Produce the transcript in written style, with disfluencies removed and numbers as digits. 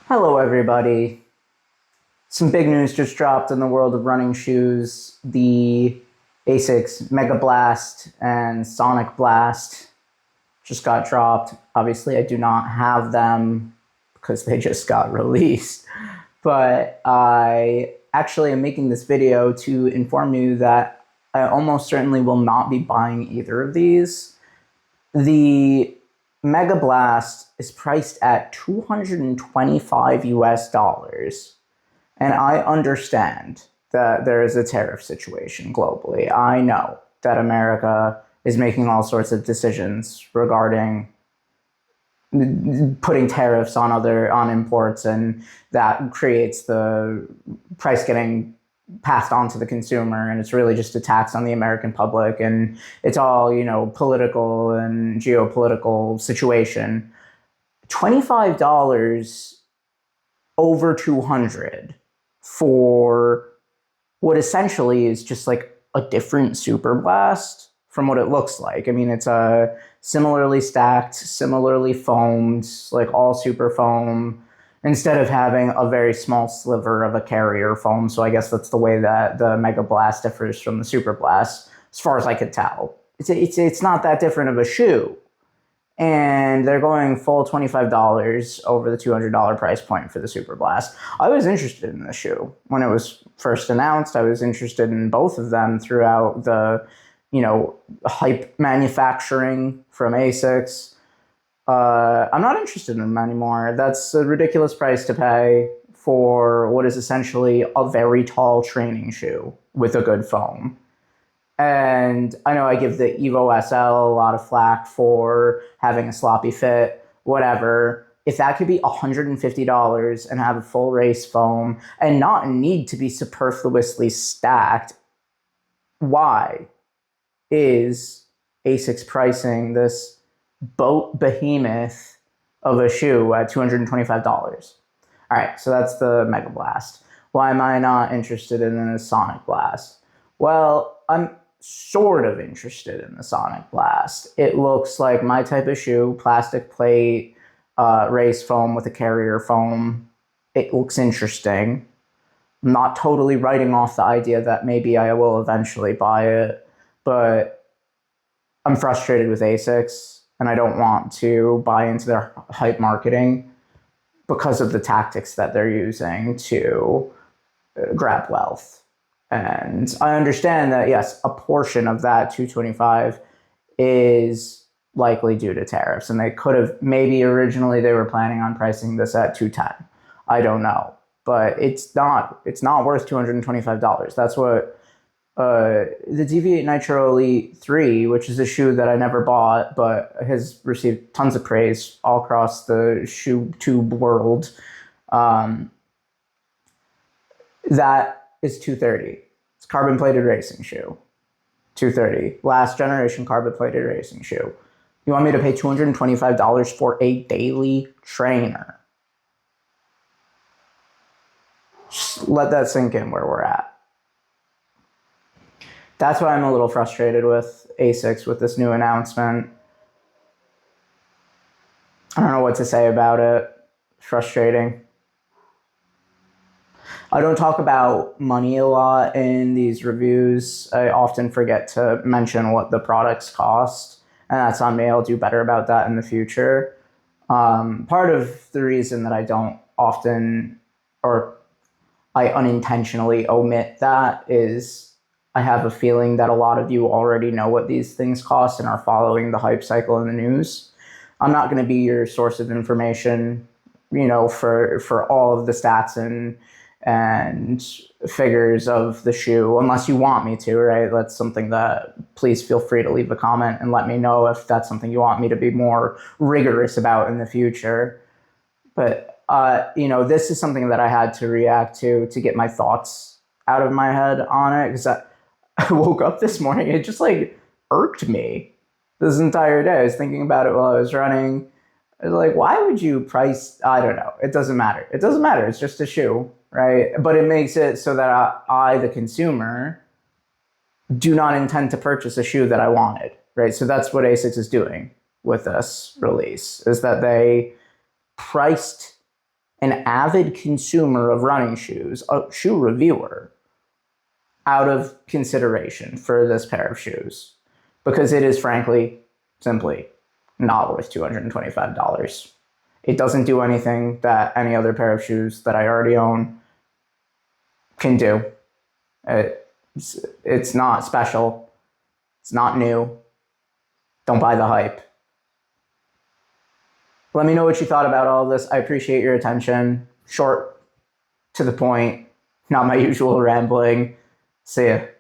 Hello, everybody. Some big news just dropped in the world of running shoes. The Asics Megablast and Sonicblast just got dropped. Obviously, I do not have them because they just got released. But I actually am making this video to inform you that I almost certainly will not be buying either of these. The Mega Blast is priced at 225 US dollars. And I understand that there is a tariff situation globally. I know that America is making all sorts of decisions regarding putting tariffs on imports, and that creates the price getting passed on to the consumer, and it's really just a tax on the American public, and it's all, political and geopolitical situation. $25 over 200 for what essentially is just like a different Super Blast from what it looks like. I mean, it's a similarly stacked, similarly foamed, like all super foam, instead of having a very small sliver of a carrier foam. So I guess that's the way that the Mega Blast differs from the Super Blast, as far as I could tell. It's not that different of a shoe. And they're going full $25 over the $200 price point for the Super Blast. I was interested in the shoe when it was first announced. I was interested in both of them throughout the, hype manufacturing from Asics. I'm not interested in them anymore. That's a ridiculous price to pay for what is essentially a very tall training shoe with a good foam. And I know I give the Evo SL a lot of flack for having a sloppy fit, whatever. If that could be $150 and have a full race foam and not need to be superfluously stacked, why is Asics pricing this boat behemoth of a shoe at $225? All right, so that's the Mega Blast. Why am I not interested in the Sonic Blast? Well, I'm sort of interested in the Sonic Blast. It looks like my type of shoe, plastic plate, race foam with a carrier foam. It looks interesting. I'm not totally writing off the idea that maybe I will eventually buy it, but I'm frustrated with Asics, and I don't want to buy into their hype marketing because of the tactics that they're using to grab wealth. And I understand that, yes, a portion of that 225 is likely due to tariffs. And they could have, maybe originally they were planning on pricing this at 210. I don't know. But it's not worth $225. That's what the Deviate Nitro Elite 3, which is a shoe that I never bought, but has received tons of praise all across the shoe tube world. That is $230. It's carbon plated racing shoe. $230. Last generation carbon plated racing shoe. You want me to pay $225 for a daily trainer? Just let that sink in where we're at. That's why I'm a little frustrated with Asics with this new announcement. I don't know what to say about it. Frustrating. I don't talk about money a lot in these reviews. I often forget to mention what the products cost, and that's on me. I'll do better about that in the future. Part of the reason that I don't often, or I unintentionally omit that, is I have a feeling that a lot of you already know what these things cost and are following the hype cycle in the news. I'm not going to be your source of information, for all of the stats and figures of the shoe, unless you want me to, right? That's something that, please feel free to leave a comment and let me know if that's something you want me to be more rigorous about in the future. But, this is something that I had to react to get my thoughts out of my head on it, because I woke up this morning, it just irked me this entire day. I was thinking about it while I was running. I was like, why would you price, I don't know. It doesn't matter. It doesn't matter. It's just a shoe, right? But it makes it so that I, the consumer, do not intend to purchase a shoe that I wanted, right? So that's what Asics is doing with this release, is that they priced an avid consumer of running shoes, a shoe reviewer, out of consideration for this pair of shoes, because it is frankly simply not worth $225. It doesn't do anything that any other pair of shoes that I already own can do. It's not special. It's not new. Don't buy the hype. Let me know what you thought about all of this. I appreciate your attention. Short, to the point, not my usual rambling. See ya.